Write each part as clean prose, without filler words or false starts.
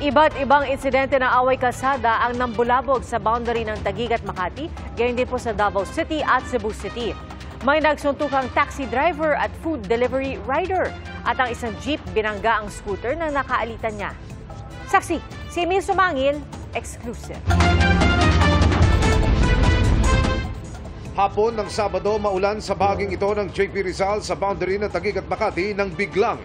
Iba't ibang insidente ng away kalsada ang nambulabog sa boundary ng Taguig at Makati, gayon din po sa Davao City at Cebu City. May nagsuntukang taxi driver at food delivery rider at ang isang jeep binangga ang scooter na nakaalitan niya. Saksi, si Emil Sumangil, exclusive. Hapon ng Sabado, maulan sa bahaging ito ng JP Rizal sa boundary ng Taguig at Makati nang biglang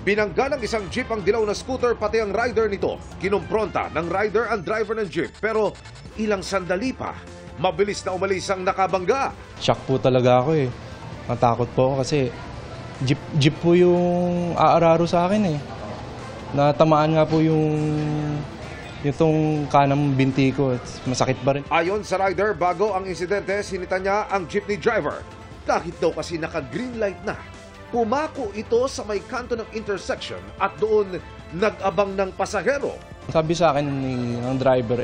binangga ng isang jeep ang dilaw na scooter pati ang rider nito. Kinumpronta ng rider ang driver ng jeep pero ilang sandali pa, mabilis na umalis ang nakabangga. Shock po talaga ako eh. Natakot po ako kasi jeep po yung aararo sa akin eh. Natamaan nga po itong kanang binti ko. Masakit pa rin. Ayon sa rider, bago ang insidente, sinita niya ang jeepney driver. Kahit daw kasi naka-green light na, pumako ito sa may kanto ng intersection at doon nag-abang ng pasahero. Sabi sa akin ng driver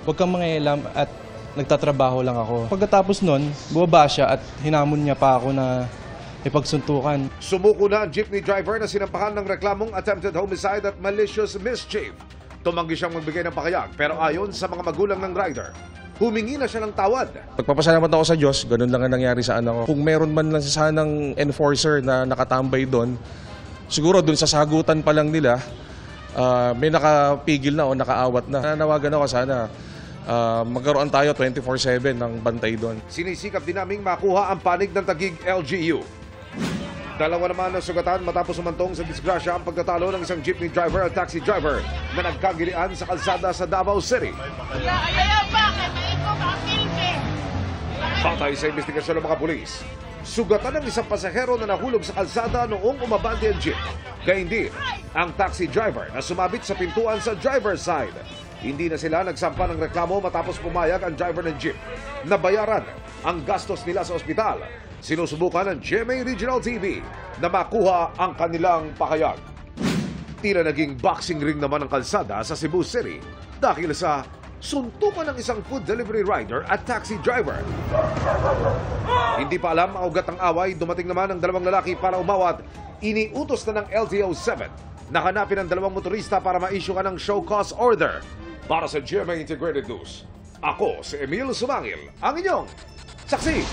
huwag kang mangialam at nagtatrabaho lang ako. Pagkatapos nun, bumaba siya at hinamon niya pa ako na ipagsuntukan. Sumuko na ang jeepney driver na sinampahan ng reklamong attempted homicide at malicious mischief. Tumanggi siyang magbigay ng pakayag pero ayon sa mga magulang ng rider, humingi na siya ng tawad. Pagpapasalamat ako sa Diyos, ganun lang ang nangyari sa anak ko. Kung meron man lang sanang enforcer na nakatambay doon, siguro doon sa sagutan pa lang nila, may nakapigil na o nakaawat na. Nanawagan ako sana magkaroon tayo 24/7 ng bantay doon. Sinisikap din naming makuha ang panig ng Taguig LGU. Dalawa naman ang sugatan matapos umantong sa disgrasya ang pagtatalo ng isang jeepney driver at taxi driver na nagkagilian sa kalsada sa Davao City. Batay sa investigasyon ng mga pulis, sugatan ng isang pasahero na nahulog sa kalsada noong umabante ang jeep. Gayun din ang taxi driver na sumabit sa pintuan sa driver's side. Hindi na sila nagsampa ng reklamo matapos pumayag ang driver ng jeep na bayaran ang gastos nila sa ospital. Sinusubukan ng GMA Regional TV na makuha ang kanilang pakayag. Tila naging boxing ring naman ang kalsada sa Cebu City dahil sa suntukan ng isang food delivery rider at taxi driver. Hindi pa alam ang ugat ng away, dumating naman ang dalawang lalaki para umawat. Iniutos na ng LTO-7 na hanapin ang dalawang motorista para ma-issue ng show cause order. Para sa GMA Integrated News, ako si Emil Sumangil, ang inyong saksi.